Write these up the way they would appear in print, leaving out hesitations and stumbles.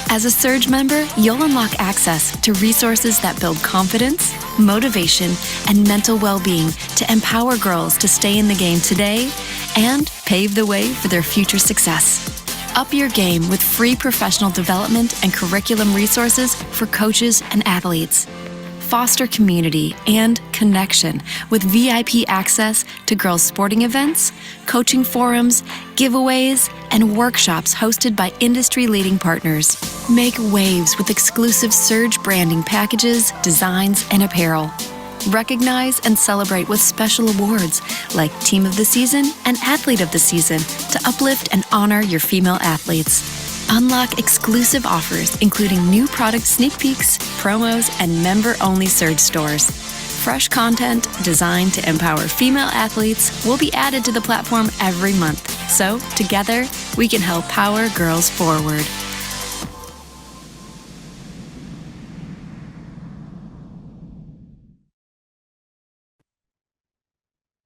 As a Surge member, you'll unlock access to resources that build confidence, motivation, and mental well-being to empower girls to stay in the game today and pave the way for their future success. Up your game with free professional development and curriculum resources for coaches and athletes. Foster community and connection with VIP access to girls' sporting events, coaching forums, giveaways, and workshops hosted by industry-leading partners. Make waves with exclusive Surge branding packages, designs, and apparel. Recognize and celebrate with special awards like Team of the Season and Athlete of the Season to uplift and honor your female athletes. Unlock exclusive offers, including new product sneak peeks, promos, and member-only Surge stores. Fresh content designed to empower female athletes will be added to the platform every month. So, together, we can help power girls forward.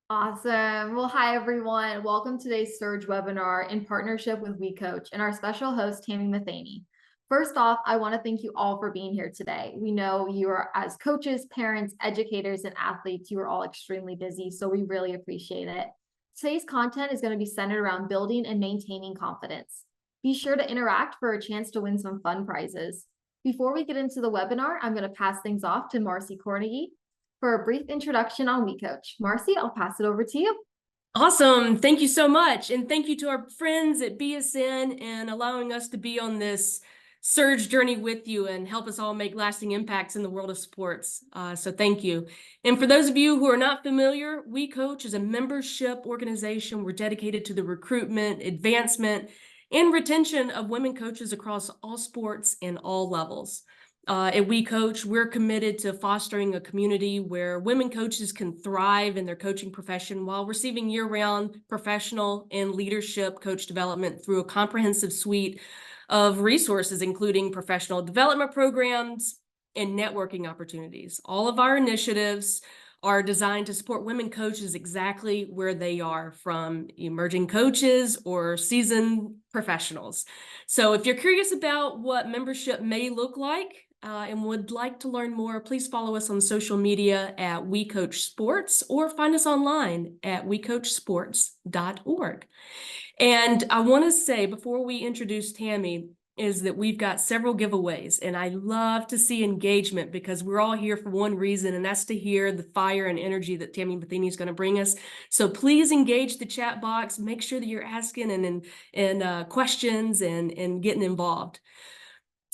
Awesome. Well, hi, everyone. Welcome to today's Surge webinar in partnership with WeCOACH and our special host, Tami Matheny. First off, I want to thank you all for being here today. We know you are, as coaches, parents, educators, and athletes, you are all extremely busy, so we really appreciate it. Today's content is going to be centered around building and maintaining confidence. Be sure to interact for a chance to win some fun prizes. Before we get into the webinar, I'm going to pass things off to Marcy Cornegie for a brief introduction on WeCOACH. Marcy, I'll pass it over to you. Awesome. Thank you so much. And thank you to our friends at BSN and allowing us to be on this Surge journey with you and help us all make lasting impacts in the world of sports. So thank you. And for those of you who are not familiar, WeCOACH is a membership organization. We're dedicated to the recruitment, advancement, and retention of women coaches across all sports and all levels. At WeCOACH, we're committed to fostering a community where women coaches can thrive in their coaching profession while receiving year-round professional and leadership coach development through a comprehensive suite of resources, including professional development programs and networking opportunities. All of our initiatives are designed to support women coaches exactly where they are, from emerging coaches or seasoned professionals. So if you're curious about what membership may look like, and would like to learn more, please follow us on social media at WeCOACH Sports or find us online at wecoachsports.org. And I want to say before we introduce Tami is that we've got several giveaways, and I love to see engagement because we're all here for one reason, and that's to hear the fire and energy that Tami Matheny is going to bring us. So please engage the chat box, make sure that you're asking and questions and getting involved.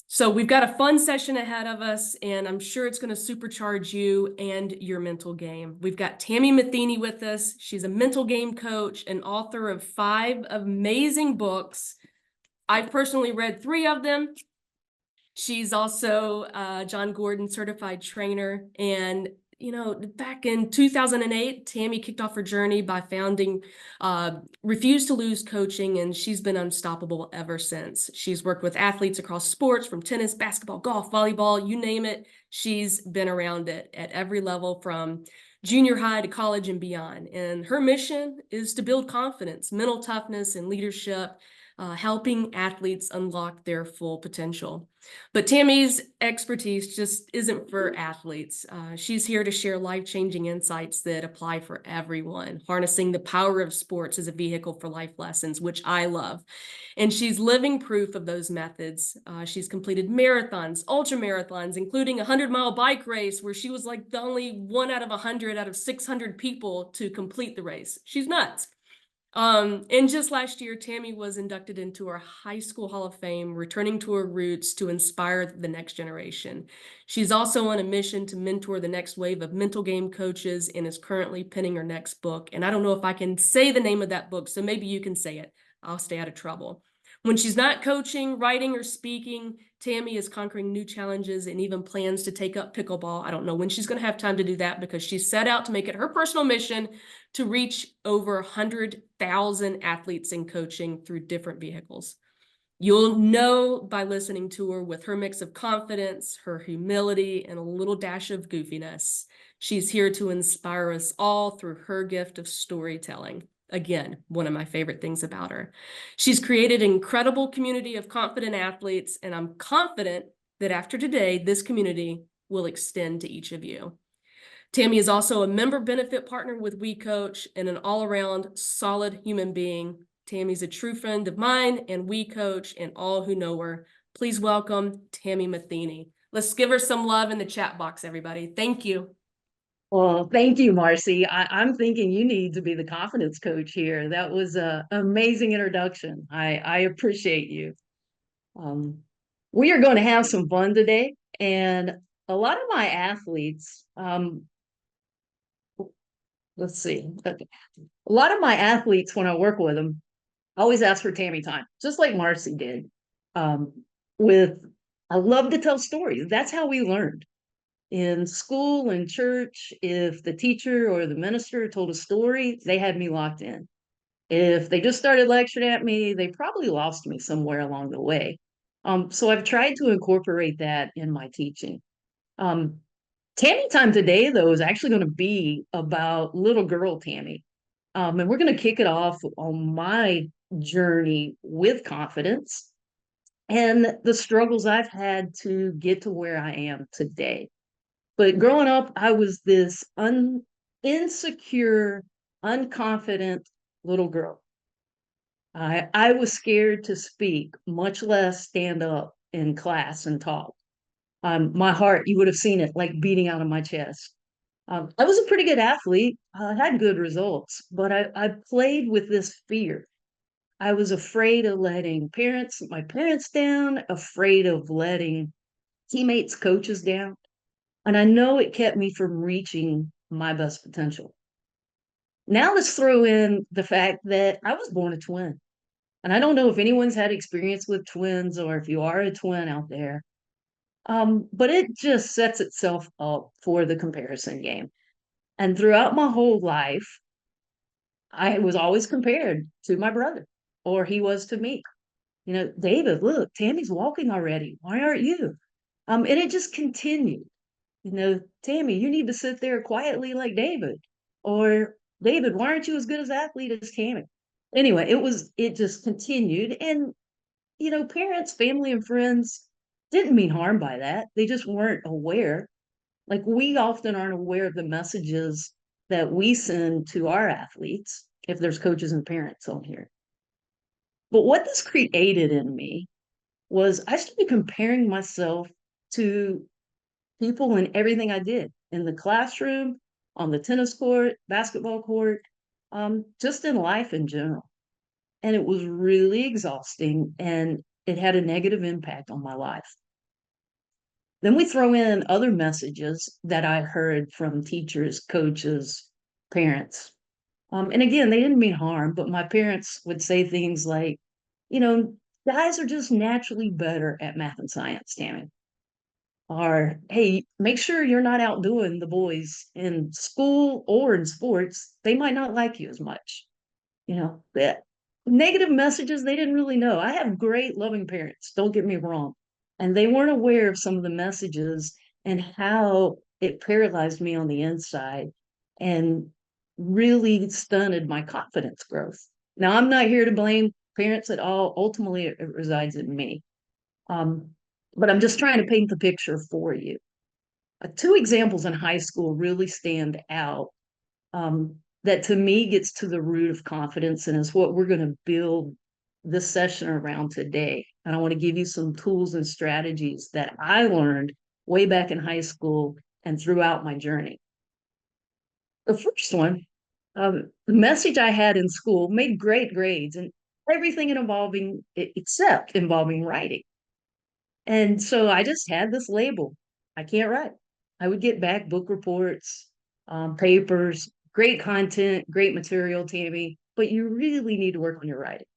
So we've got a fun session ahead of us, and I'm sure it's going to supercharge you and your mental game. We've got Tami Matheny with us. She's a mental game coach and author of 5 amazing books. I've personally read 3 of them. She's also a John Gordon certified trainer. And, you know, back in 2008, Tami kicked off her journey by founding Refuse to Lose Coaching, and she's been unstoppable ever since. She's worked with athletes across sports, from tennis, basketball, golf, volleyball, you name it. She's been around it at every level, from junior high to college and beyond. And her mission is to build confidence, mental toughness, and leadership, helping athletes unlock their full potential. But Tami's expertise just isn't for athletes. She's here to share life-changing insights that apply for everyone, harnessing the power of sports as a vehicle for life lessons, which I love. And she's living proof of those methods. She's completed marathons, ultra marathons, including a 100-mile bike race where she was like the only 1 out of 100 out of 600 people to complete the race. She's nuts. And just last year, Tami was inducted into our High School Hall of Fame, returning to her roots to inspire the next generation. She's also on a mission to mentor the next wave of mental game coaches and is currently penning her next book. And I don't know if I can say the name of that book, so maybe you can say it. I'll stay out of trouble. When she's not coaching, writing, or speaking, Tami is conquering new challenges and even plans to take up pickleball. I don't know when she's going to have time to do that, because she's set out to make it her personal mission to reach over 100,000 athletes in coaching through different vehicles. You'll know by listening to her with her mix of confidence, her humility, and a little dash of goofiness. She's here to inspire us all through her gift of storytelling. Again, one of my favorite things about her. She's created an incredible community of confident athletes, and I'm confident that after today, this community will extend to each of you. Tami is also a member benefit partner with WeCOACH and an all-around solid human being. Tami's a true friend of mine and WeCOACH and all who know her. Please welcome Tami Matheny. Let's give her some love in the chat box, everybody. Thank you. Well, thank you, Marcy. I'm thinking you need to be the confidence coach here. That was an amazing introduction. I appreciate you. We are going to have some fun today, and a lot of my athletes, let's see, okay. A lot of my athletes, when I work with them, always ask for Tami time, just like Marcy did. Um, with, I love to tell stories. That's how we learned. In school and church, if the teacher or the minister told a story, they had me locked in. If they just started lecturing at me, they probably lost me somewhere along the way. So I've tried to incorporate that in my teaching. Um, Tami time today, though, is actually going to be about little girl Tami. And we're going to kick it off on my journey with confidence and the struggles I've had to get to where I am today. But growing up, I was this insecure, unconfident little girl. I was scared to speak, much less stand up in class and talk. My heart, you would have seen it like beating out of my chest. I was a pretty good athlete, had good results, but I played with this fear. I was afraid of letting my parents down, afraid of letting teammates, coaches down. And I know it kept me from reaching my best potential. Now let's throw in the fact that I was born a twin. And I don't know if anyone's had experience with twins or if you are a twin out there. But it just sets itself up for the comparison game. And throughout my whole life, I was always compared to my brother, or he was to me. You know, David, look, Tami's walking already. Why aren't you? And it just continued. You know, Tami, you need to sit there quietly like David. Or David, why aren't you as good as athlete as Tami? Anyway, it just continued. And, you know, parents, family, and friends didn't mean harm by that. They just weren't aware. Like we often aren't aware of the messages that we send to our athletes if there's coaches and parents on here. But what this created in me was I started comparing myself to people in everything I did in the classroom, on the tennis court, basketball court, just in life in general. And it was really exhausting and it had a negative impact on my life. Then we throw in other messages that I heard from teachers, coaches, parents. And again, they didn't mean harm, but my parents would say things like, you know, guys are just naturally better at math and science, Tami. Or, hey, make sure you're not outdoing the boys in school or in sports. They might not like you as much. You know, that negative messages they didn't really know. I have great loving parents, don't get me wrong. And they weren't aware of some of the messages and how it paralyzed me on the inside and really stunted my confidence growth. Now, I'm not here to blame parents at all. Ultimately, it resides in me. But I'm just trying to paint the picture for you. Two examples in high school really stand out that to me gets to the root of confidence and is what we're going to build this session around today. And I want to give you some tools and strategies that I learned way back in high school and throughout my journey. The first one, the message I had in school made great grades and everything involving except involving writing. And so I just had this label. I can't write. I would get back book reports, papers, great content, great material, Tami, but you really need to work on your writing.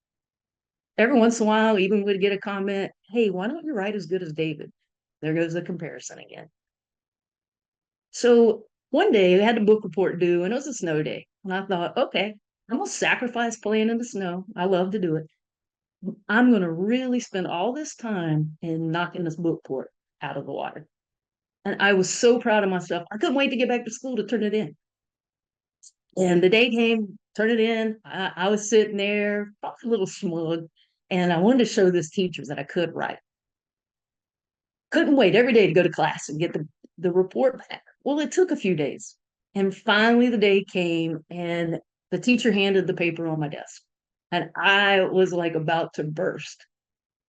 Every once in a while, even would get a comment, hey, why don't you write as good as David? There goes the comparison again. So one day I had a book report due and it was a snow day. And I thought, okay, I'm going to sacrifice playing in the snow. I love to do it. I'm going to really spend all this time in knocking this book report out of the water. And I was so proud of myself. I couldn't wait to get back to school to turn it in. And the day came, turn it in. I was sitting there, probably a little smug, and I wanted to show this teacher that I could write. Couldn't wait every day to go to class and get the report back. Well, it took a few days. And finally, the day came, and the teacher handed the paper on my desk. And I was like about to burst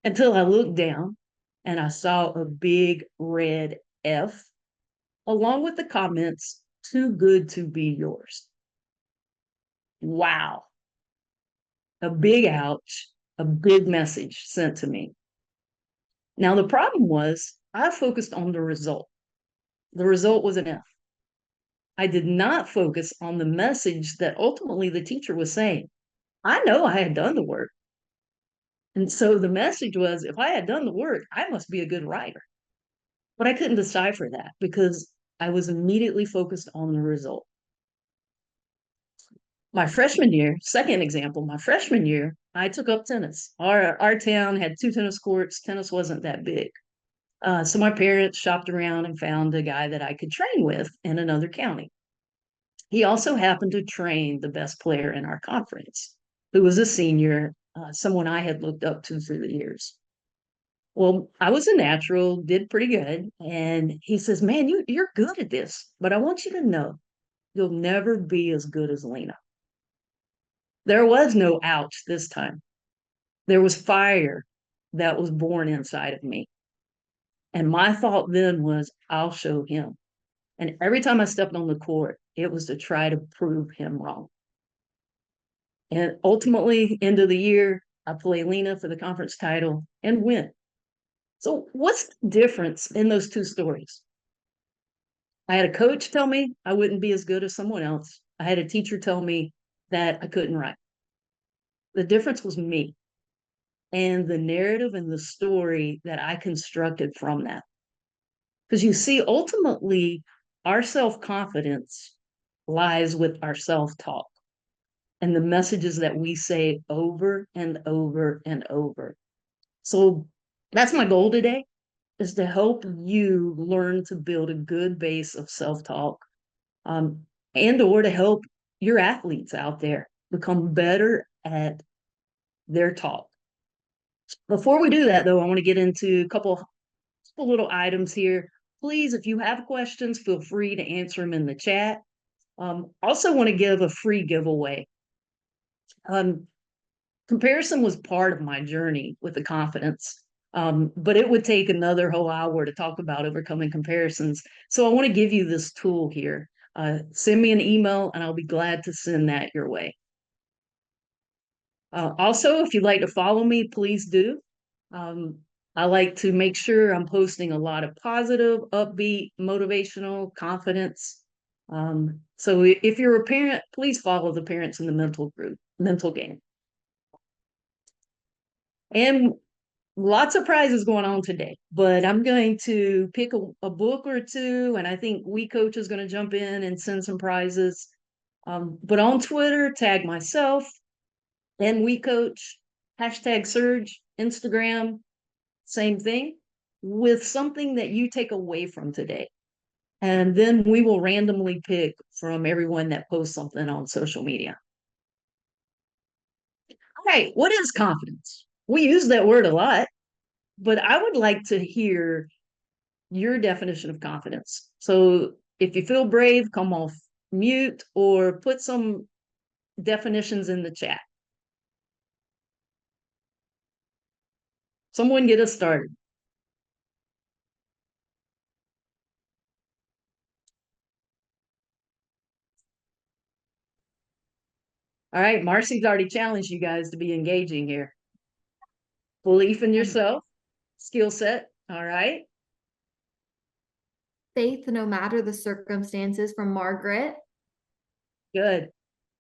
until I looked down and I saw a big red F along with the comments, "Too good to be yours." Wow. A big ouch, a big message sent to me. Now, the problem was I focused on the result. The result was an F. I did not focus on the message that ultimately the teacher was saying. I know I had done the work. And so the message was, if I had done the work, I must be a good writer. But I couldn't decipher that because I was immediately focused on the result. My freshman year, second example, my freshman year, I took up tennis. Our town had 2 tennis courts. Tennis wasn't that big. So my parents shopped around and found a guy that I could train with in another county. He also happened to train the best player in our conference, who was a senior, someone I had looked up to through the years. Well, I was a natural, did pretty good. And he says, "Man, you're good at this, but I want you to know you'll never be as good as Lena." There was no ouch this time. There was fire that was born inside of me. And my thought then was, I'll show him. And every time I stepped on the court, it was to try to prove him wrong. And ultimately, end of the year, I play Lena for the conference title and win. So what's the difference in those two stories? I had a coach tell me I wouldn't be as good as someone else. I had a teacher tell me that I couldn't write. The difference was me and the narrative and the story that I constructed from that. Because you see, ultimately, our self-confidence lies with our self-talk and the messages that we say over and over and over. So that's my goal today, is to help you learn to build a good base of self-talk, and or to help your athletes out there become better at their talk. Before we do that, though, I want to get into a couple little items here. Please, if you have questions, feel free to answer them in the chat. Also want to give a free giveaway. Comparison was part of my journey with the confidence, but it would take another whole hour to talk about overcoming comparisons. So I want to give you this tool here. Send me an email and I'll be glad to send that your way. Also, if you'd like to follow me, please do. I like to make sure I'm posting a lot of positive, upbeat, motivational, confidence. So if you're a parent, please follow the Parents in the Mental Game. And lots of prizes going on today, but I'm going to pick a book or two, and I think WeCOACH is going to jump in and send some prizes. But on Twitter, tag myself and WeCOACH, hashtag Surge, Instagram, same thing, with something that you take away from today. And then we will randomly pick from everyone that posts something on social media. All right, what is confidence? We use that word a lot, but I would like to hear your definition of confidence. So if you feel brave, come off mute or put some definitions in the chat. Someone get us started. All right, Marcy's already challenged you guys to be engaging here. Belief in yourself, skill set. All right. Faith, no matter the circumstances, from Margaret. Good.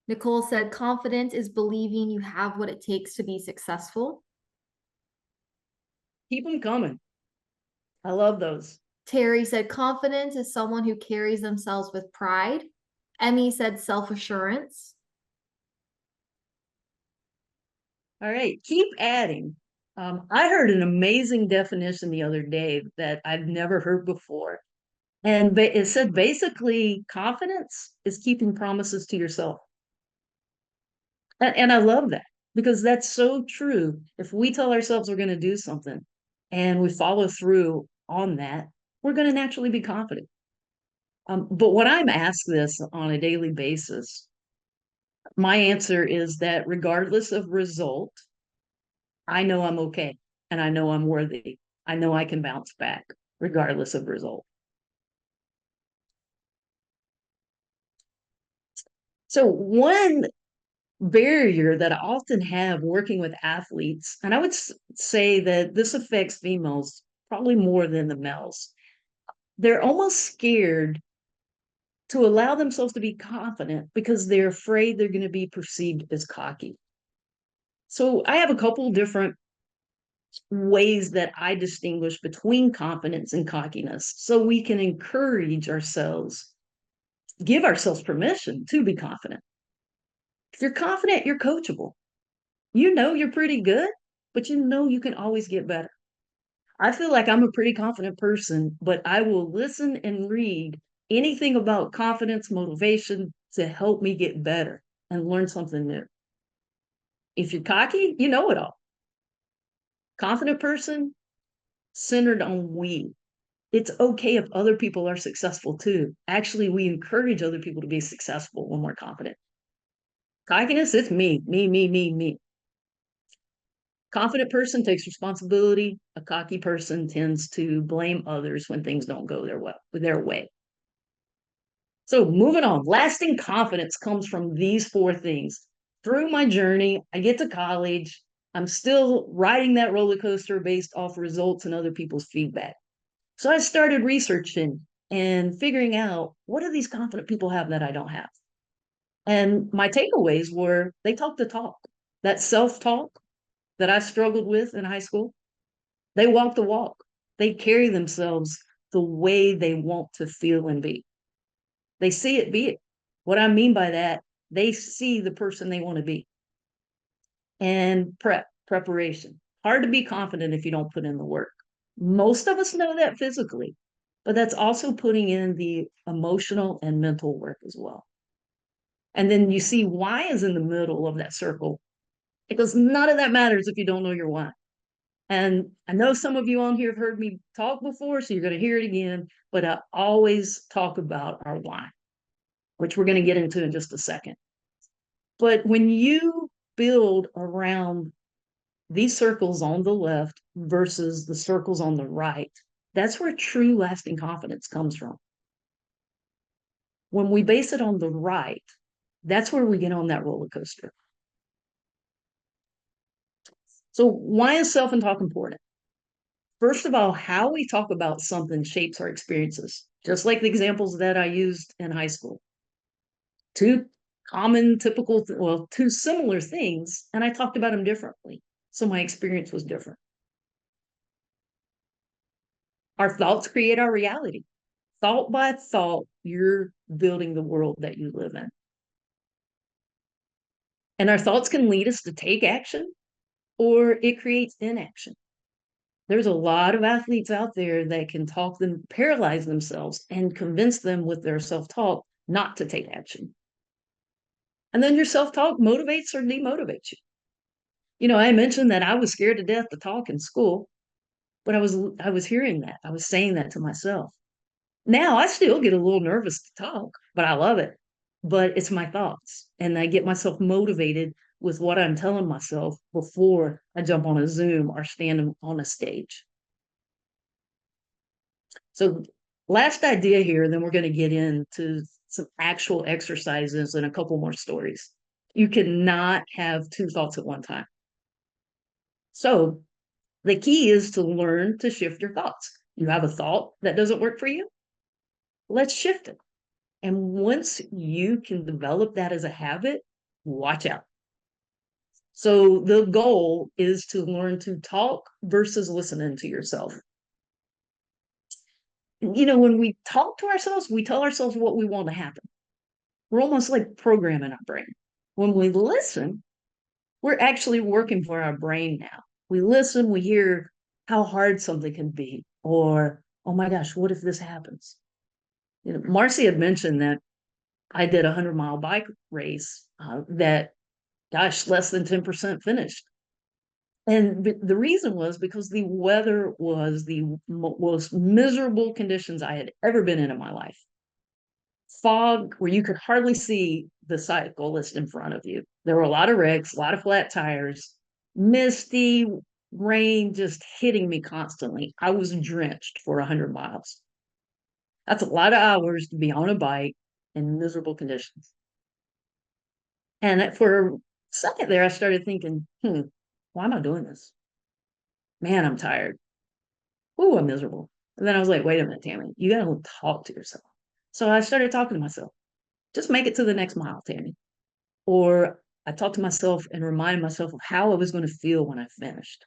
Nicole said, confidence is believing you have what it takes to be successful. Keep them coming. I love those. Terry said, confidence is someone who carries themselves with pride. Emmy said, self-assurance. All right, keep adding. I heard an amazing definition the other day that I've never heard before. And it said basically confidence is keeping promises to yourself. And I love that because that's so true. If we tell ourselves we're going to do something and we follow through on that, we're going to naturally be confident. But when I'm asked this on a daily basis, my answer is that regardless of result, I know I'm okay and I know I'm worthy. I know I can bounce back regardless of result. So one barrier that I often have working with athletes, and I would say that this affects females probably more than the males. They're almost scared to allow themselves to be confident because they're afraid they're going to be perceived as cocky. So I have a couple different ways that I distinguish between confidence and cockiness so we can encourage ourselves, give ourselves permission to be confident. If you're confident, you're coachable. You know you're pretty good, but you know you can always get better. I feel like I'm a pretty confident person, but I will listen and read anything about confidence, motivation to help me get better and learn something new. If you're cocky, you know it all. Confident person centered on we. It's okay if other people are successful too. Actually, we encourage other people to be successful when we're confident. Cockiness, it's me, me, me, me, me. Confident person takes responsibility. A cocky person tends to blame others when things don't go their way. So moving on, lasting confidence comes from these four things. Through my journey, I get to college. I'm still riding that roller coaster based off results and other people's feedback. So I started researching and figuring out what do these confident people have that I don't have? And my takeaways were they talk the talk. That self-talk that I struggled with in high school, they walk the walk. They carry themselves the way they want to feel and be. They see it, be it. What I mean by that, they see the person they want to be. And preparation. Hard to be confident if you don't put in the work. Most of us know that physically, but that's also putting in the emotional and mental work as well. And then you see why is in the middle of that circle because none of that matters if you don't know your why. And I know some of you on here have heard me talk before, so you're going to hear it again, but I always talk about our why, which we're going to get into in just a second. But when you build around these circles on the left versus the circles on the right, that's where true lasting confidence comes from. When we base it on the right, that's where we get on that roller coaster. So why is self and talk important? First of all, how we talk about something shapes our experiences, just like the examples that I used in high school. Two common, typical, two similar things, and I talked about them differently. So my experience was different. Our thoughts create our reality. Thought by thought, you're building the world that you live in. And our thoughts can lead us to take action or it creates inaction. There's a lot of athletes out there that can talk them, paralyze themselves and convince them with their self-talk not to take action. And then your self-talk motivates or demotivates you. You know, I mentioned that I was scared to death to talk in school, but I was hearing that. I was saying that to myself. Now I still get a little nervous to talk, but I love it. But it's my thoughts, and I get myself motivated with what I'm telling myself before I jump on a Zoom or stand on a stage. So last idea here, then we're going to get into some actual exercises and a couple more stories. You cannot have two thoughts at one time. So the key is to learn to shift your thoughts. You have a thought that doesn't work for you. Let's shift it. And once you can develop that as a habit, watch out. So the goal is to learn to talk versus listening to yourself. You know, when we talk to ourselves, we tell ourselves what we want to happen. We're almost like programming our brain. When we listen, we're actually working for our brain now. We listen, we hear how hard something can be, or, oh my gosh, what if this happens? You know, Marcy had mentioned that I did a 100-mile bike race that gosh, less than 10% finished. And the reason was because the weather was the most miserable conditions I had ever been in my life. Fog where you could hardly see the cyclist in front of you. There were a lot of wrecks, a lot of flat tires, misty rain just hitting me constantly. I was drenched for 100 miles. That's a lot of hours to be on a bike in miserable conditions. And for a second there, I started thinking, why am I doing this? Man, I'm tired. Ooh, I'm miserable. And then I was like, wait a minute, Tammy, you got to talk to yourself. So I started talking to myself. Just make it to the next mile, Tammy. Or I talked to myself and reminded myself of how I was going to feel when I finished.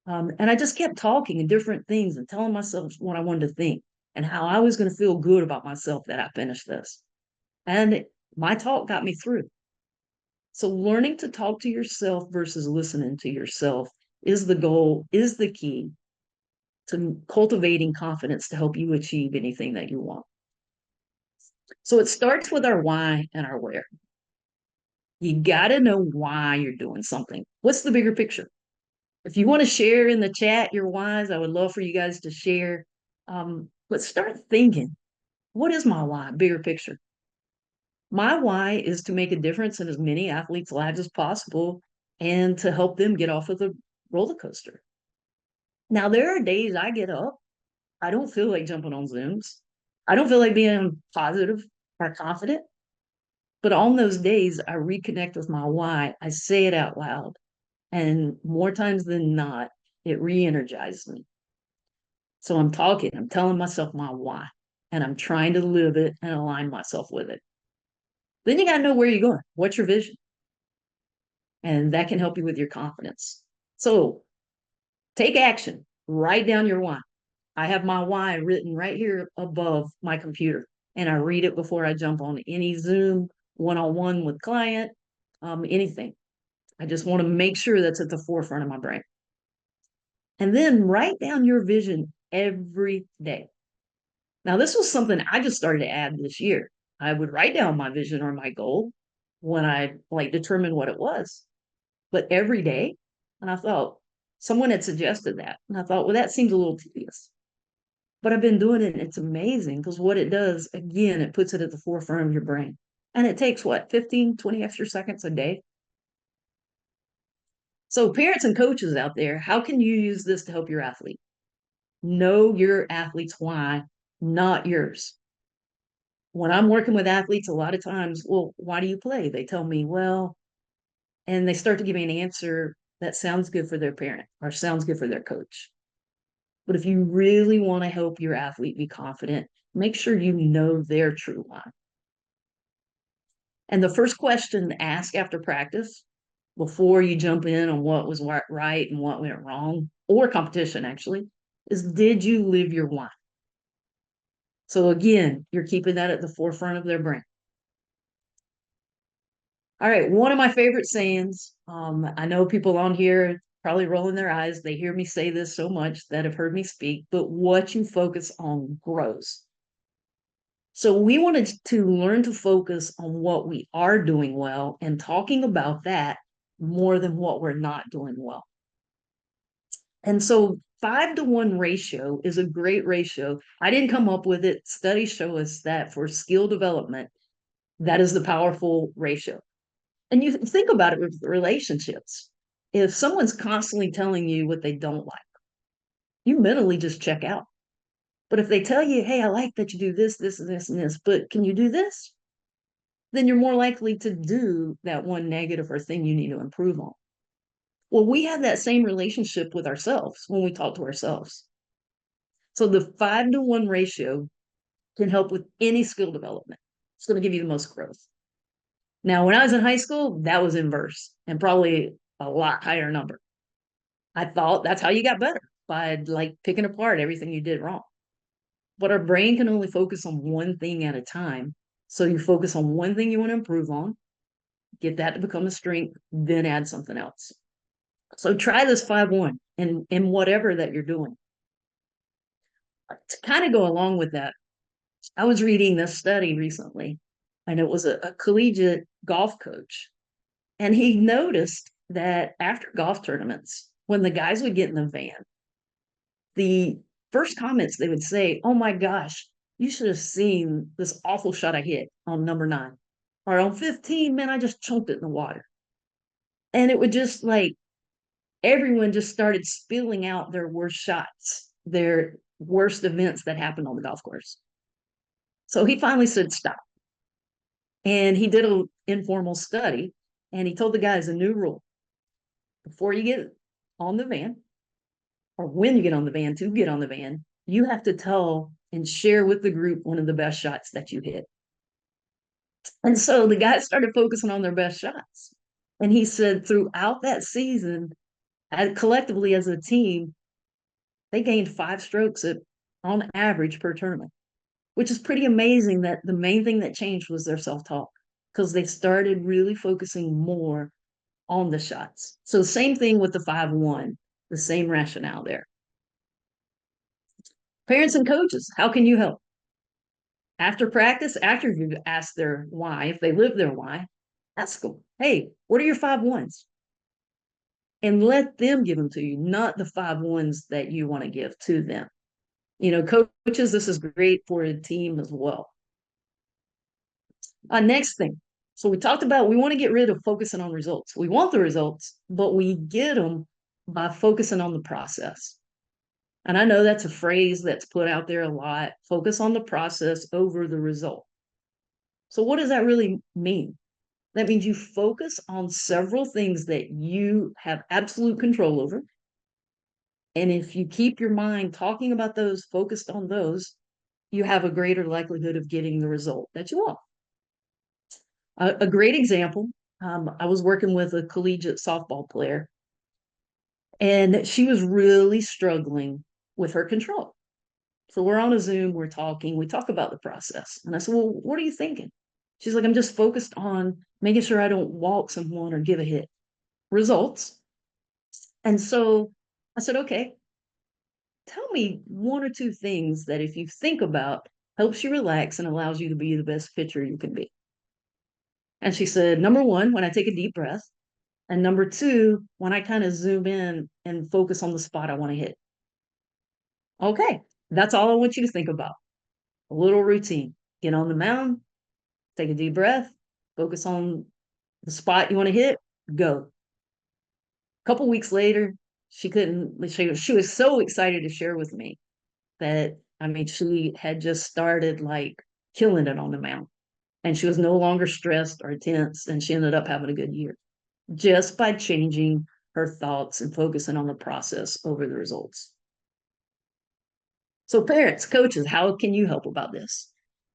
And I just kept talking and different things and telling myself what I wanted to think and how I was going to feel good about myself that I finished this. And my talk got me through. So learning to talk to yourself versus listening to yourself is the goal, is the key to cultivating confidence to help you achieve anything that you want. So it starts with our why and our where. You got to know why you're doing something. What's the bigger picture? If you want to share in the chat your whys, I would love for you guys to share. But start thinking, what is my why? Bigger picture. My why is to make a difference in as many athletes' lives as possible and to help them get off of the roller coaster. Now, there are days I get up, I don't feel like jumping on Zooms. I don't feel like being positive or confident. But on those days, I reconnect with my why. I say it out loud. And more times than not, it re-energizes me. So I'm talking, I'm telling myself my why, and I'm trying to live it and align myself with it. Then you got to know where you're going. What's your vision? And that can help you with your confidence. So take action. Write down your why. I have my why written right here above my computer, and I read it before I jump on any Zoom, one-on-one with client, anything. I just want to make sure that's at the forefront of my brain. And then write down your vision every day. Now, this was something I just started to add this year. I would write down my vision or my goal when I determined what it was, but every day. And I thought someone had suggested that. And I thought, well, that seems a little tedious. But I've been doing it, and it's amazing because what it does, again, it puts it at the forefront of your brain. And it takes what, 15, 20 extra seconds a day? So parents and coaches out there, how can you use this to help your athlete? Know your athlete's why, not yours. When I'm working with athletes, a lot of times, well, why do you play? They tell me, well, and they start to give me an answer that sounds good for their parent or sounds good for their coach. But if you really want to help your athlete be confident, make sure you know their true why. And the first question to ask after practice, before you jump in on what was right and what went wrong, or competition actually, is did you live your why? So again, you're keeping that at the forefront of their brain. All right, one of my favorite sayings, I know people on here probably rolling their eyes. They hear me say this so much that have heard me speak, but what you focus on grows. So we wanted to learn to focus on what we are doing well and talking about that more than what we're not doing well. And so 5-to-1 ratio is a great ratio. I didn't come up with it. Studies show us that for skill development, that is the powerful ratio. And you think about it with relationships. If someone's constantly telling you what they don't like, you mentally just check out. But if they tell you, hey, I like that you do this, this, and this, and this, but can you do this? Then you're more likely to do that one negative or thing you need to improve on. Well, we have that same relationship with ourselves when we talk to ourselves. So the 5-to-1 ratio can help with any skill development. It's going to give you the most growth. Now, when I was in high school, that was inverse and probably a lot higher number. I thought that's how you got better, by picking apart everything you did wrong. But our brain can only focus on one thing at a time. So you focus on one thing you want to improve on, get that to become a strength, then add something else. So try this 5-1 in whatever that you're doing. To kind of go along with that, I was reading this study recently, and it was a collegiate golf coach. And he noticed that after golf tournaments, when the guys would get in the van, the first comments they would say, "Oh my gosh, you should have seen this awful shot I hit on number 9. Or on 15, man, I just chunked it in the water." And it would just like everyone just started spilling out their worst shots, their worst events that happened on the golf course. So he finally said, "Stop." And he did an informal study and he told the guys a new rule: before you get on the van, or when you get on the van, to get on the van, you have to tell and share with the group one of the best shots that you hit. And so the guys started focusing on their best shots. And he said throughout that season, collectively as a team, they gained 5 strokes on average per tournament, which is pretty amazing. That the main thing that changed was their self-talk, because they started really focusing more on the shots. So same thing with the 5-1, the same rationale there. Parents and coaches, how can you help? After practice, after you've asked their why, if they live their why, ask them, "Hey, what are your 5-1s?" And let them give them to you, not the 5-1s that you want to give to them. You know, coaches, this is great for a team as well. Next thing. So we talked about, we want to get rid of focusing on results. We want the results, but we get them by focusing on the process. And I know that's a phrase that's put out there a lot: focus on the process over the result. So what does that really mean? That means you focus on several things that you have absolute control over. And if you keep your mind talking about those, focused on those, you have a greater likelihood of getting the result that you want. A great example, I was working with a collegiate softball player, and she was really struggling with her control. So we're on a Zoom, we're talking, we talk about the process. And I said, "Well, what are you thinking?" She's like, "I'm just focused on making sure I don't walk someone or give a hit." Results. And so I said, "Okay, tell me 1 or 2 things that if you think about, helps you relax and allows you to be the best pitcher you can be." And she said, "Number 1, when I take a deep breath. And number 2, when I kind of zoom in and focus on the spot I want to hit." Okay, that's all I want you to think about. A little routine. Get on the mound, take a deep breath, focus on the spot you want to hit, go. A couple weeks later, she was so excited to share with me that, I mean, she had just started like killing it on the mound, and she was no longer stressed or tense, and she ended up having a good year just by changing her thoughts and focusing on the process over the results. So parents, coaches, how can you help about this?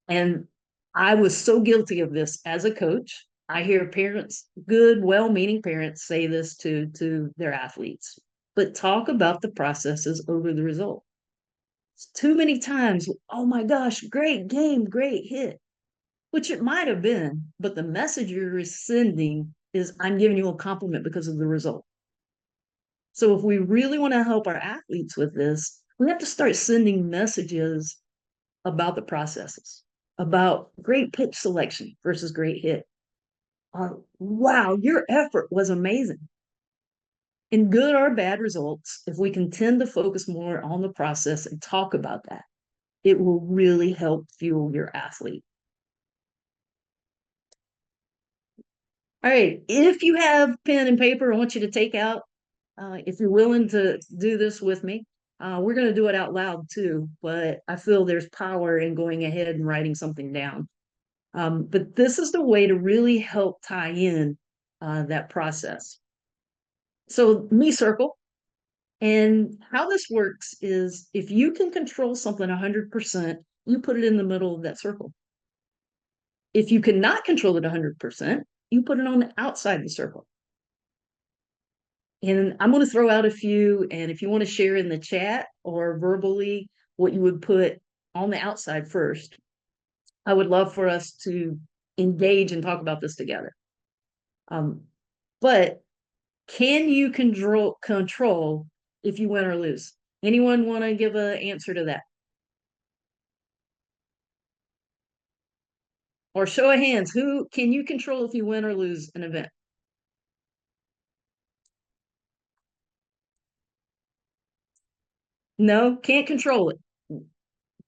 And I was so guilty of this as a coach. I hear parents, good, well-meaning parents, say this to their athletes, but talk about the processes over the result. Too many times, "Oh my gosh, great game, great hit," which it might have been, but the message you're sending is, "I'm giving you a compliment because of the result." So if we really want to help our athletes with this, we have to start sending messages about the processes, about great pitch selection versus great hit. Wow, your effort was amazing. In good or bad results, if we can tend to focus more on the process and talk about that, it will really help fuel your athlete. All right, if you have pen and paper, I want you to take out, if you're willing to do this with me. We're going to do it out loud too, but I feel there's power in going ahead and writing something down. But this is the way to really help tie in that process. So me circle. And how this works is, if you can control something 100%, you put it in the middle of that circle. If you cannot control it 100%, you put it on the outside the circle. And I'm going to throw out a few, and if you want to share in the chat or verbally what you would put on the outside first, I would love for us to engage and talk about this together. But can you control if you win or lose? Anyone want to give an answer to that? Or show of hands, who can you control if you win or lose an event? No, can't control it.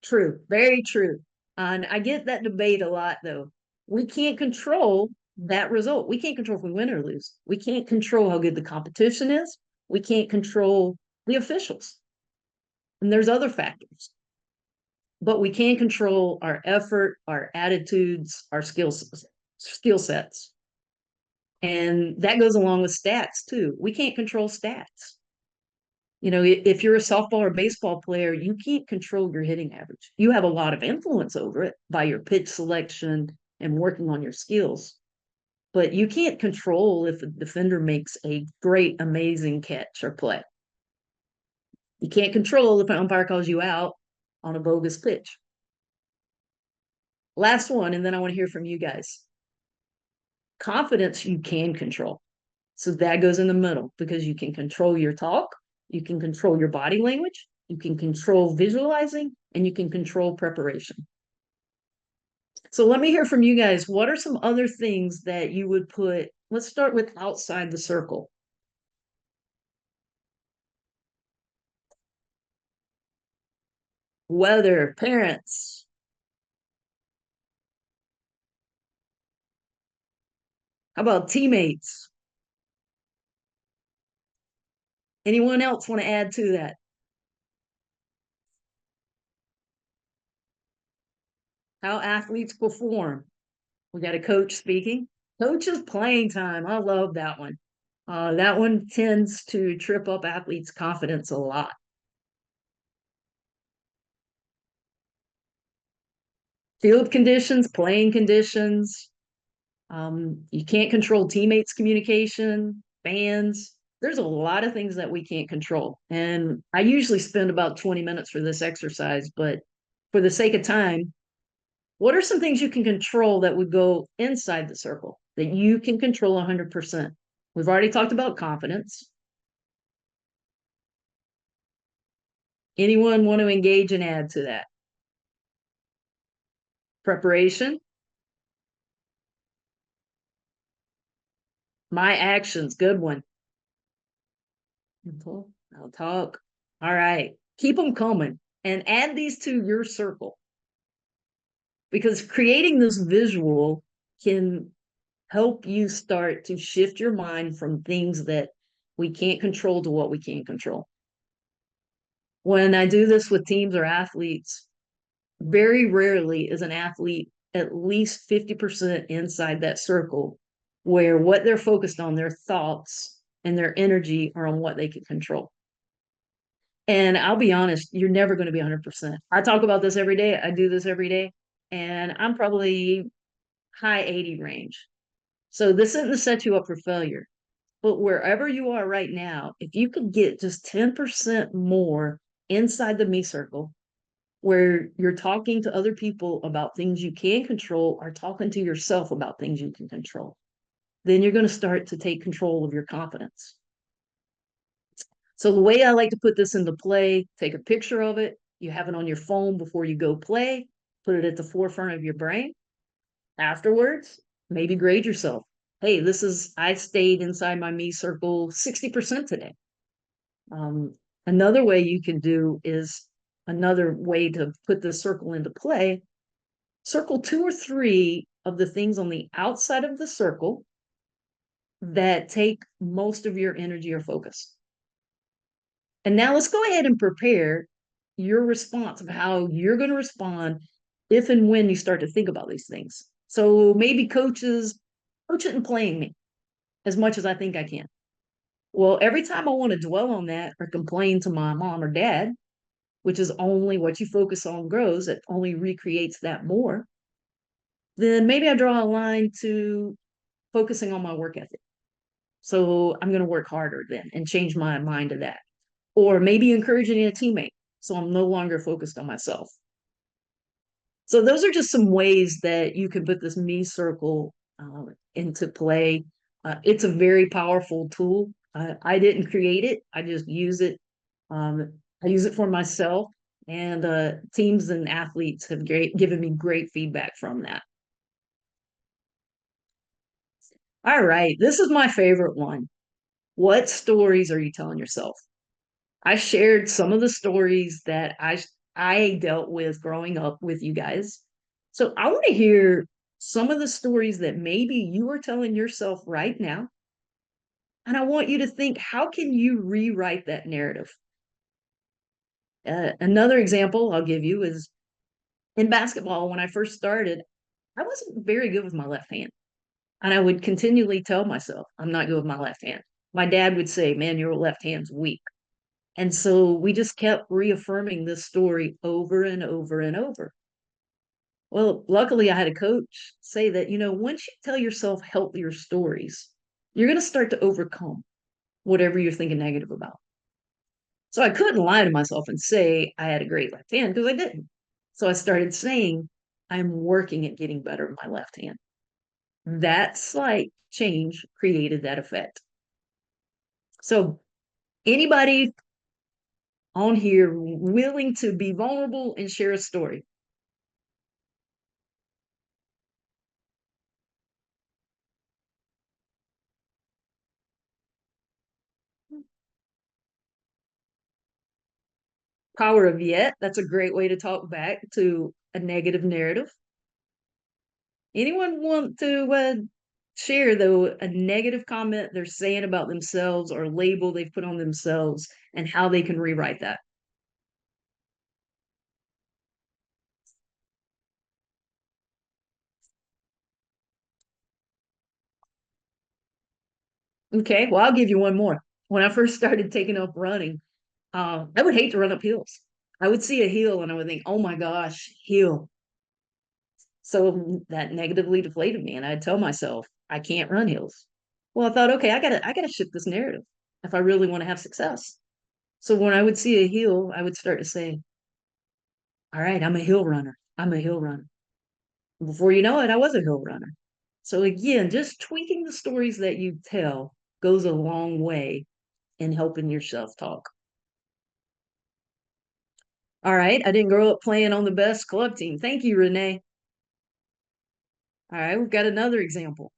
True, very true. And I get that debate a lot, though. We can't control that result. We can't control if we win or lose. We can't control how good the competition is. We can't control the officials. And there's other factors. But we can control our effort, our attitudes, our skill sets. And that goes along with stats too. We can't control stats. You know, if you're a softball or baseball player, you can't control your hitting average. You have a lot of influence over it by your pitch selection and working on your skills. But you can't control if a defender makes a great, amazing catch or play. You can't control if an umpire calls you out on a bogus pitch. Last one, and then I want to hear from you guys. Confidence you can control. So that goes in the middle because you can control your talk, you can control your body language, you can control visualizing, and you can control preparation. So let me hear from you guys. What are some other things that you would put? Let's start with outside the circle. Weather, parents. How about teammates? Anyone else want to add to that? How athletes perform. We got a coach speaking. Coach's playing time. I love that one. That one tends to trip up athletes' confidence a lot. Field conditions, playing conditions. You can't control teammates' communication, fans. There's a lot of things that we can't control. And I usually spend about 20 minutes for this exercise, but for the sake of time, what are some things you can control that would go inside the circle that you can control 100%? We've already talked about confidence. Anyone want to engage and add to that? Preparation. My actions, good one. I'll talk. All right. Keep them coming and add these to your circle because creating this visual can help you start to shift your mind from things that we can't control to what we can control. When I do this with teams or athletes, very rarely is an athlete at least 50% inside that circle where what they're focused on, their thoughts and their energy are on what they can control. And I'll be honest, you're never going to be 100%. I talk about this every day. I do this every day. And I'm probably high 80 range. So this isn't to set you up for failure. But wherever you are right now, if you could get just 10% more inside the me circle, where you're talking to other people about things you can control or talking to yourself about things you can control, then you're going to start to take control of your confidence. So the way I like to put this into play, take a picture of it. You have it on your phone before you go play, put it at the forefront of your brain. Afterwards, maybe grade yourself. Hey, I stayed inside my me circle 60% today. Another way you can do is another way to put the circle into play. Circle 2 or 3 of the things on the outside of the circle that take most of your energy or focus. And now let's go ahead and prepare your response of how you're going to respond if and when you start to think about these things. So maybe coaches coach it and playing me as much as I think I can. Well, every time I want to dwell on that or complain to my mom or dad, which is only what you focus on grows, it only recreates that more, then maybe I draw a line to focusing on my work ethic. So I'm going to work harder then and change my mind to that. Or maybe encouraging a teammate. So I'm no longer focused on myself. So those are just some ways that you can put this me circle into play. It's a very powerful tool. I didn't create it. I just use it. I use it for myself, and teams and athletes have given me great feedback from that. All right, this is my favorite one. What stories are you telling yourself? I shared some of the stories that I dealt with growing up with you guys. So I want to hear some of the stories that maybe you are telling yourself right now. And I want you to think, how can you rewrite that narrative? Another example I'll give you is in basketball. When I first started, I wasn't very good with my left hand. And I would continually tell myself, I'm not good with my left hand. My dad would say, man, your left hand's weak. And so we just kept reaffirming this story over and over and over. Well, luckily, I had a coach say that, once you tell yourself healthier stories, you're going to start to overcome whatever you're thinking negative about. So I couldn't lie to myself and say I had a great left hand because I didn't. So I started saying, I'm working at getting better at my left hand. That slight change created that effect. So anybody on here willing to be vulnerable and share a story? Power of yet. That's a great way to talk back to a negative narrative. Anyone want to share, though, a negative comment they're saying about themselves or label they've put on themselves and how they can rewrite that? Okay, well, I'll give you one more. When I first started taking up running, I would hate to run up hills. I would see a hill and I would think, oh my gosh, hill. So that negatively deflated me. And I'd tell myself, I can't run hills. Well, I thought, okay, I gotta shift this narrative if I really want to have success. So when I would see a hill, I would start to say, all right, I'm a hill runner. I'm a hill runner. Before you know it, I was a hill runner. So again, just tweaking the stories that you tell goes a long way in helping your self-talk. All right, I didn't grow up playing on the best club team. Thank you, Renee. All right, we've got another example.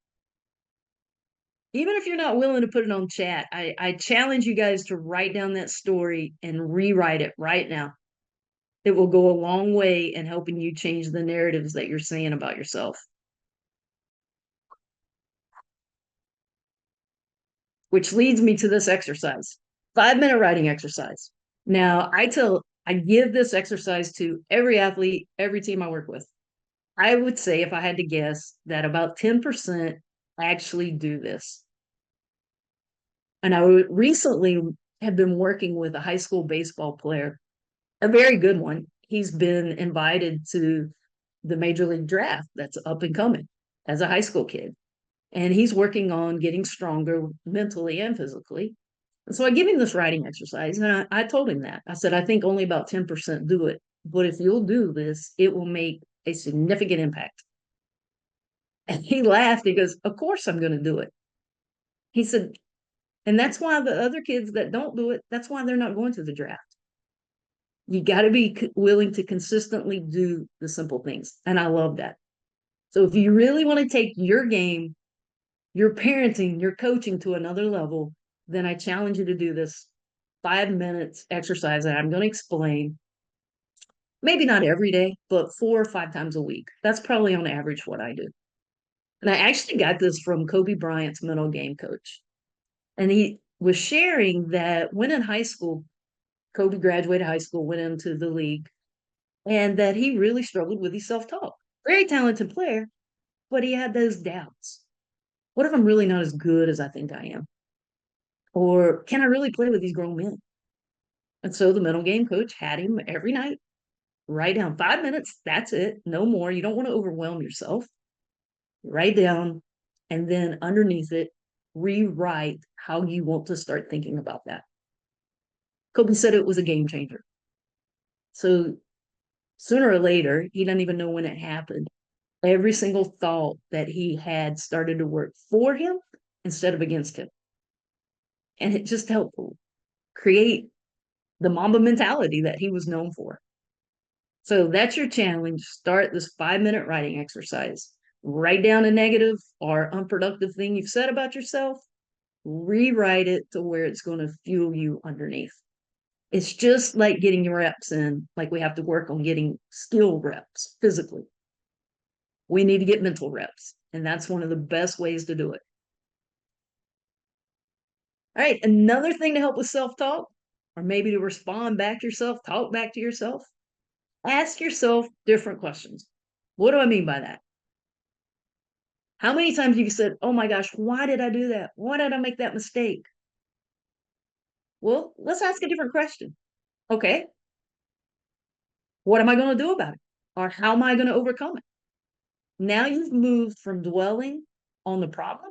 Even if you're not willing to put it on chat, I challenge you guys to write down that story and rewrite it right now. It will go a long way in helping you change the narratives that you're saying about yourself. Which leads me to this exercise, 5-minute writing exercise. Now, I give this exercise to every athlete, every team I work with. I would say, if I had to guess, that about 10% actually do this. And I recently have been working with a high school baseball player, a very good one. He's been invited to the major league draft that's up and coming as a high school kid. And he's working on getting stronger mentally and physically. And so I give him this writing exercise, and I told him that. I said, I think only about 10% do it. But if you'll do this, it will make a significant impact. And he laughed. He goes, of course I'm going to do it. He said, and that's why the other kids that don't do it, that's why they're not going to the draft. You got to be willing to consistently do the simple things. And I love that. So if you really want to take your game, your parenting, your coaching to another level, then I challenge you to do this 5 minutes exercise that I'm going to explain. Maybe not every day, but 4 or 5 times a week. That's probably on average what I do. And I actually got this from Kobe Bryant's mental game coach. And he was sharing that when in high school, Kobe graduated high school, went into the league, and that he really struggled with his self-talk. Very talented player, but he had those doubts. What if I'm really not as good as I think I am? Or can I really play with these grown men? And so the mental game coach had him every night write down 5 minutes. That's it. No more. You don't want to overwhelm yourself. Write down, and then underneath it, rewrite how you want to start thinking about that. Kobe said it was a game changer. So sooner or later, he doesn't even know when it happened. Every single thought that he had started to work for him instead of against him. And it just helped create the Mamba mentality that he was known for. So that's your challenge. Start this 5-minute writing exercise. Write down a negative or unproductive thing you've said about yourself. Rewrite it to where it's going to fuel you underneath. It's just like getting your reps in, like we have to work on getting skill reps physically. We need to get mental reps, and that's one of the best ways to do it. All right, another thing to help with self-talk, or maybe to respond back to yourself, talk back to yourself, ask yourself different questions. What do I mean by that? How many times have you said, oh my gosh, why did I do that? Why did I make that mistake? Well, let's ask a different question. Okay, what am I going to do about it? Or how am I going to overcome it? Now you've moved from dwelling on the problem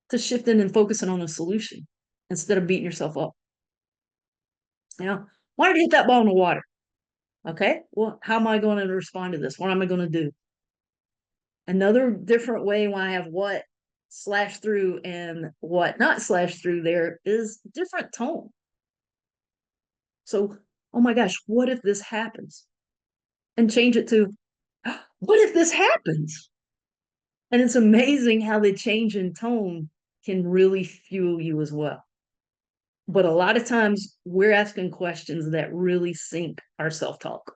to shifting and focusing on a solution instead of beating yourself up. You know, why did I hit that ball in the water? Okay, well, how am I going to respond to this? What am I going to do? Another different way why I have what slash through and what not slash through there is different tone. So, oh my gosh, what if this happens? And change it to, what if this happens? And it's amazing how the change in tone can really fuel you as well. But a lot of times we're asking questions that really sink our self-talk.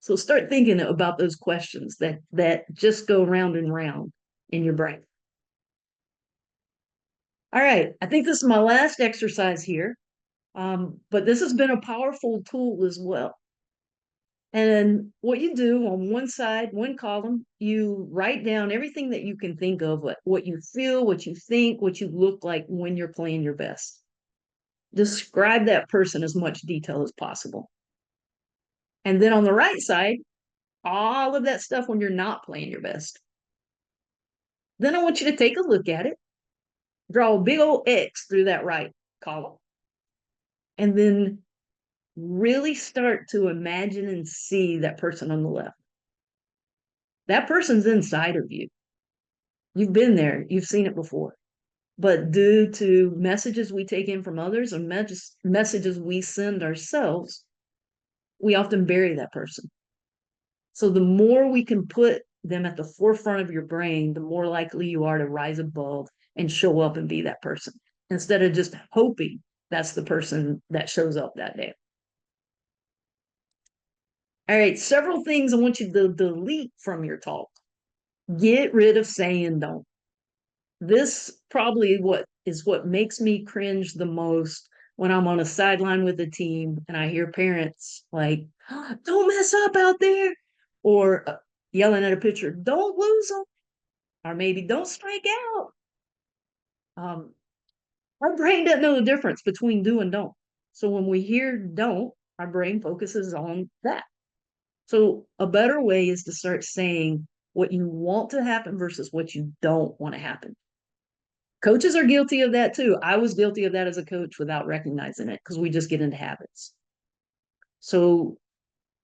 So start thinking about those questions that just go round and round in your brain. All right, I think this is my last exercise here, but this has been a powerful tool as well. And what you do on one side, one column, you write down everything that you can think of, what you feel, what you think, what you look like when you're playing your best. Describe that person as much detail as possible. And then on the right side, all of that stuff when you're not playing your best. Then I want you to take a look at it, draw a big old X through that right column, and then really start to imagine and see that person on the left. That person's inside of you. You've been there, you've seen it before. But due to messages we take in from others or messages we send ourselves, we often bury that person. So the more we can put them at the forefront of your brain, the more likely you are to rise above and show up and be that person instead of just hoping that's the person that shows up that day. All right, several things I want you to delete from your talk. Get rid of saying don't. This probably what makes me cringe the most when I'm on a sideline with a team and I hear parents like, don't mess up out there, or yelling at a pitcher, don't lose them, or maybe don't strike out. Our brain doesn't know the difference between do and don't. So when we hear don't, our brain focuses on that. So a better way is to start saying what you want to happen versus what you don't want to happen. Coaches are guilty of that too. I was guilty of that as a coach without recognizing it because we just get into habits. So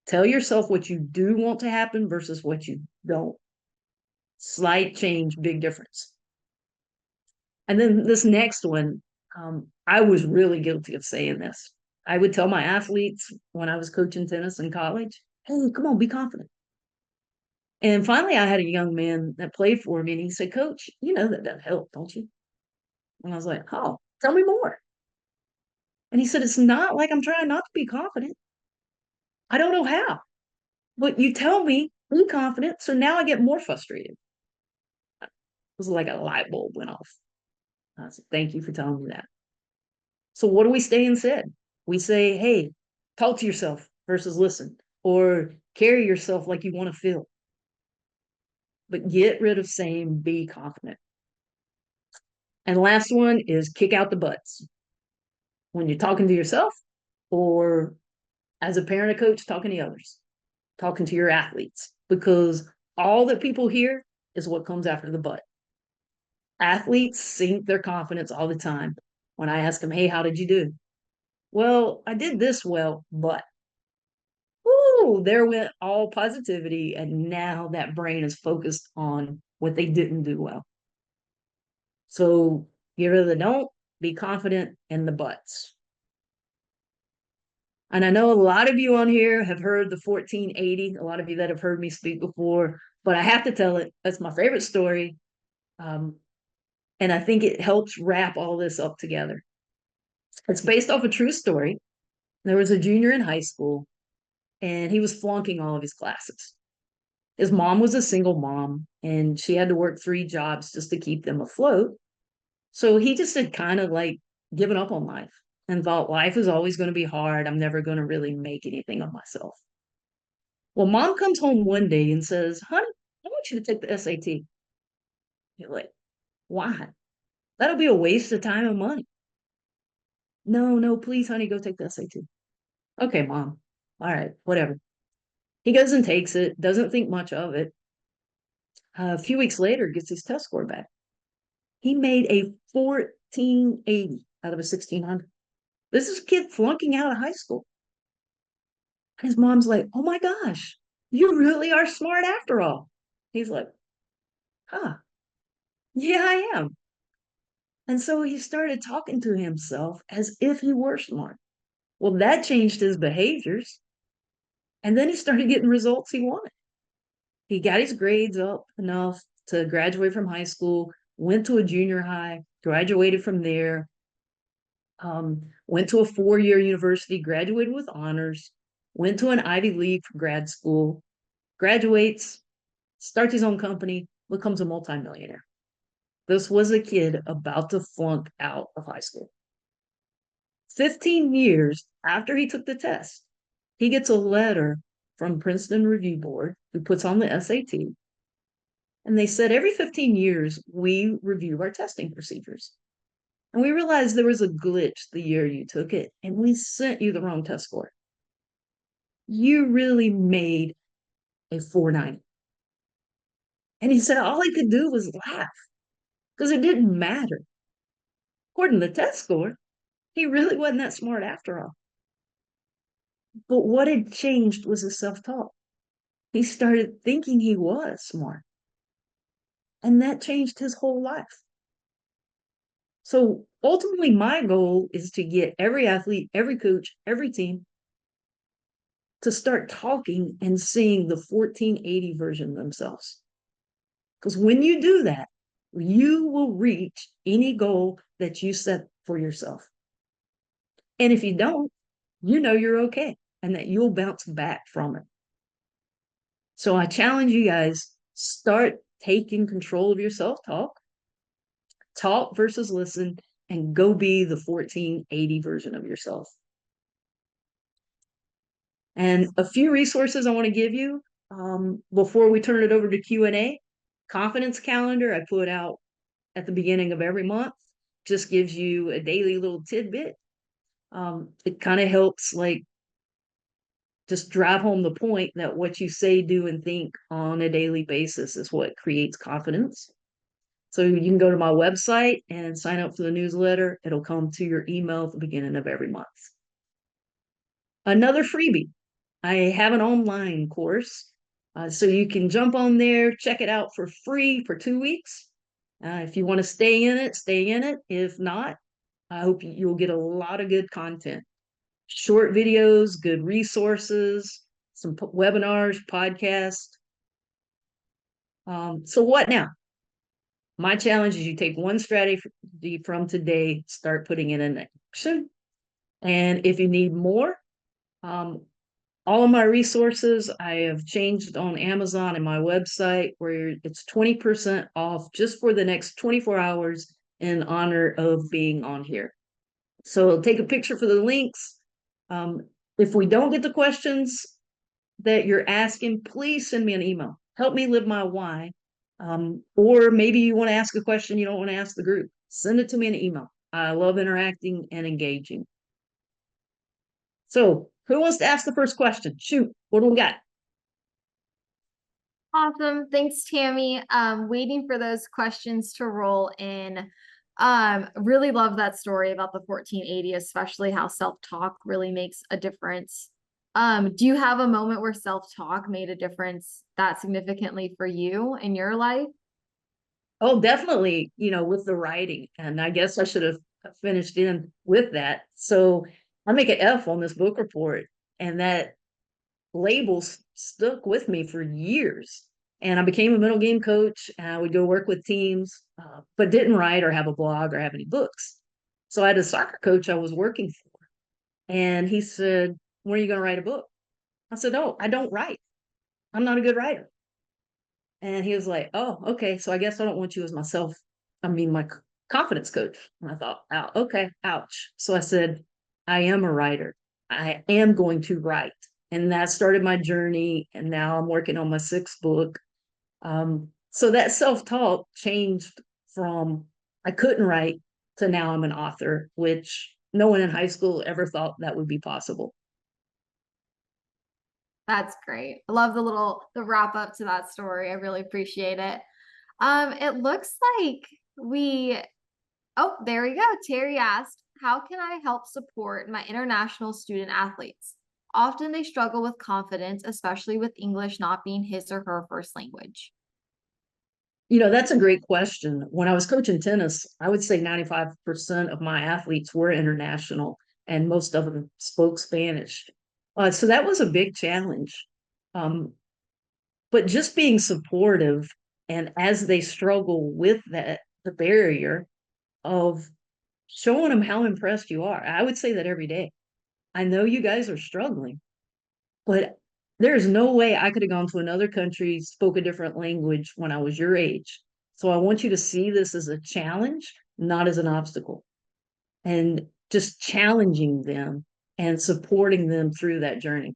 tell yourself what you do want to happen versus what you don't. Slight change, big difference. And then this next one, I was really guilty of saying this. I would tell my athletes when I was coaching tennis in college, hey, come on, be confident. And finally, I had a young man that played for me, and he said, Coach, you know that doesn't help, don't you? And I was like, oh, tell me more. And he said, it's not like I'm trying not to be confident. I don't know how. But you tell me, be confident. So now I get more frustrated. It was like a light bulb went off. I said, thank you for telling me that. So what do we say instead? We say, hey, talk to yourself versus listen, or carry yourself like you want to feel. But get rid of saying be confident. And last one is kick out the buts. When you're talking to yourself, or as a parent or coach, talking to others, talking to your athletes, because all that people hear is what comes after the but. Athletes sink their confidence all the time. When I ask them, hey, how did you do? Well, I did this well, but ooh, there went all positivity. And now that brain is focused on what they didn't do well. So get rid of the don't, be confident in the buts. And I know a lot of you on here have heard the 1480, a lot of you that have heard me speak before, but I have to tell it, that's my favorite story. And I think it helps wrap all this up together. It's based off a true story. There was a junior in high school, and he was flunking all of his classes. His mom was a single mom, and she had to work 3 jobs just to keep them afloat. So he just had kind of like given up on life and thought life was always going to be hard. I'm never going to really make anything of myself. Well, mom comes home one day and says, "Honey, I want you to take the SAT." You're like, "Why? That'll be a waste of time and money." "No, no, please, honey, go take the SAT." "Okay, mom. All right, whatever." He goes and takes it, doesn't think much of it. A few weeks later, gets his test score back. He made a 1480 out of a 1600. This is a kid flunking out of high school. His mom's like, "Oh my gosh, you really are smart after all." He's like, "Huh, yeah, I am." And so he started talking to himself as if he were smart. Well, that changed his behaviors. And then he started getting results he wanted. He got his grades up enough to graduate from high school, went to a junior high, graduated from there, went to a 4-year university, graduated with honors, went to an Ivy League for grad school, graduates, starts his own company, becomes a multimillionaire. This was a kid about to flunk out of high school. 15 years after he took the test, he gets a letter from Princeton Review Board who puts on the SAT. And they said every 15 years, we review our testing procedures. And we realized there was a glitch the year you took it, and we sent you the wrong test score. You really made a 490. And he said all he could do was laugh because it didn't matter. According to the test score, he really wasn't that smart after all. But what had changed was his self-talk. He started thinking he was smart. And that changed his whole life. So ultimately, my goal is to get every athlete, every coach, every team to start talking and seeing the 1480 version of themselves. Because when you do that, you will reach any goal that you set for yourself. And if you don't, you know you're okay and that you'll bounce back from it. So I challenge you guys, start taking control of your self-talk, talk versus listen, and go be the 1480 version of yourself. And a few resources I want to give you before we turn it over to Q&A. Confidence calendar I put out at the beginning of every month, just gives you a daily little tidbit. It kind of helps like just drive home the point that what you say, do, and think on a daily basis is what creates confidence. So you can go to my website and sign up for the newsletter. It'll come to your email at the beginning of every month. Another freebie, I have an online course. So you can jump on there, check it out for free for 2 weeks. If you want to stay in it, stay in it. If not, I hope you'll get a lot of good content. Short videos, good resources, some webinars, podcasts. So what now? My challenge is you take one strategy from today, start putting it in action. And if you need more, all of my resources I have changed on Amazon and my website where it's 20% off just for the next 24 hours in honor of being on here. So take a picture for the links. If we don't get the questions that you're asking, please send me an email. Help me live my why. Or maybe you want to ask a question you don't want to ask the group. Send it to me in an email. I love interacting and engaging. So who wants to ask the first question? Shoot, what do we got? Awesome. Thanks, Tami. Waiting for those questions to roll in. Really love that story about the 1480, especially how self-talk really makes a difference. Do you have a moment where self-talk made a difference that significantly for you in your life? Oh, definitely, with the writing. And I guess I should have finished in with that. So I make an F on this book report, and that label stuck with me for years. And I became a mental game coach, and I would go work with teams, but didn't write or have a blog or have any books. So I had a soccer coach I was working for, And he said, when are you going to write a book? I said, oh, I don't write. I'm not a good writer. And he was like, oh, okay. So I guess I don't want you as my confidence coach. And I thought, oh, okay, ouch. So I said, I am a writer. I am going to write. And that started my journey. And now I'm working on my 6th book. So that self-talk changed from I couldn't write to now I'm an author, which no one in high school ever thought that would be possible. That's great. I love the wrap up to that story. I really appreciate it. It looks like there we go. Terry asked, how can I help support my international student athletes? Often they struggle with confidence, especially with English not being his or her first language. That's a great question. When I was coaching tennis, I would say 95% of my athletes were international and most of them spoke Spanish. So that was a big challenge. But just being supportive, and as they struggle with the barrier of showing them how impressed you are. I would say that every day. I know you guys are struggling, but there's no way I could have gone to another country, spoke a different language when I was your age. So I want you to see this as a challenge, not as an obstacle, and just challenging them and supporting them through that journey.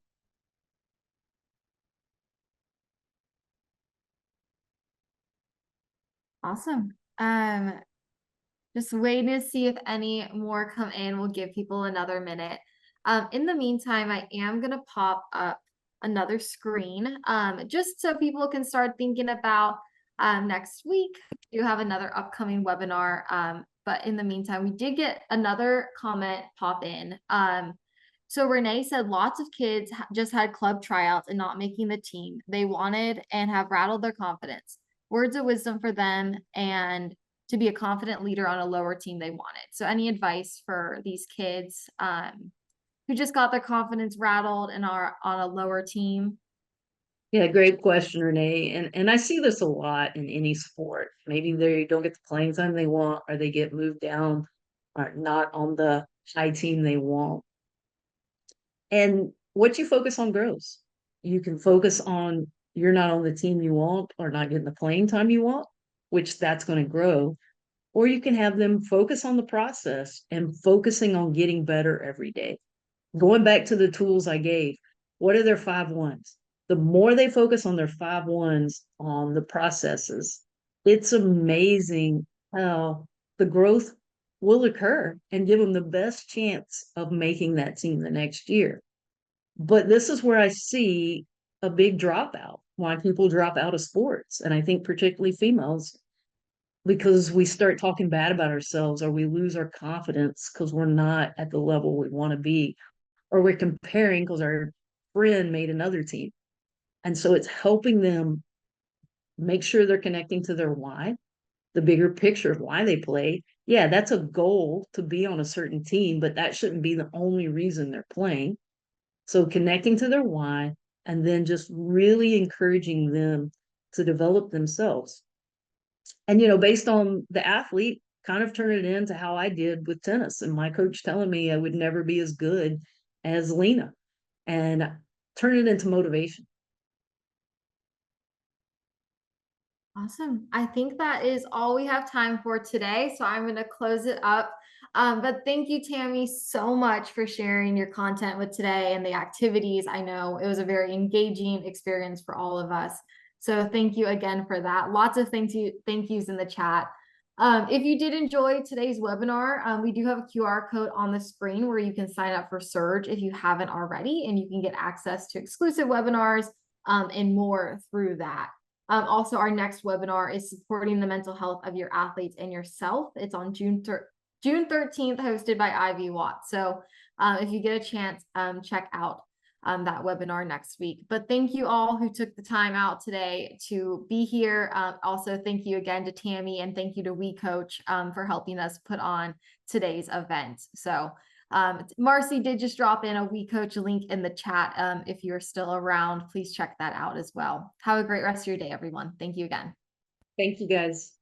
Awesome. Just waiting to see if any more come in. We'll give people another minute. In the meantime, I am going to pop up another screen just so people can start thinking about next week. We do have another upcoming webinar. But in the meantime, we did get another comment pop in. So Renee said lots of kids just had club tryouts and not making the team they wanted and have rattled their confidence. Words of wisdom for them and to be a confident leader on a lower team they wanted. So any advice for these kids who just got their confidence rattled and are on a lower team? Yeah, great question, Renee. And I see this a lot in any sport. Maybe they don't get the playing time they want, or they get moved down, or not on the high team they want. And what you focus on grows. You can focus on you're not on the team you want or not getting the playing time you want, which that's going to grow. Or you can have them focus on the process and focusing on getting better every day. Going back to the tools I gave, what are their 5 ones? The more they focus on their 5 ones on the processes, it's amazing how the growth will occur and give them the best chance of making that team the next year. But this is where I see a big dropout, why people drop out of sports. And I think particularly females, because we start talking bad about ourselves or we lose our confidence because we're not at the level we want to be, or we're comparing because our friend made another team. And so it's helping them make sure they're connecting to their why, the bigger picture of why they play. Yeah, that's a goal to be on a certain team, but that shouldn't be the only reason they're playing. So connecting to their why and then just really encouraging them to develop themselves. And, based on the athlete, kind of turn it into how I did with tennis and my coach telling me I would never be as good as Lena and turn it into motivation. Awesome. I think that is all we have time for today. So I'm going to close it up. But thank you, Tami, so much for sharing your content with today and the activities. I know it was a very engaging experience for all of us. So thank you again for that. Lots of thank yous in the chat. If you did enjoy today's webinar, we do have a QR code on the screen where you can sign up for Surge if you haven't already, and you can get access to exclusive webinars and more through that. Also, our next webinar is supporting the mental health of your athletes and yourself. It's on June 13th, hosted by Ivy Watt. So if you get a chance, check out that webinar next week. But thank you all who took the time out today to be here. Also, thank you again to Tami and thank you to WeCOACH for helping us put on today's event. So Marcy did just drop in a WeCOACH link in the chat. If you're still around, please check that out as well. Have a great rest of your day, everyone. Thank you again. Thank you, guys.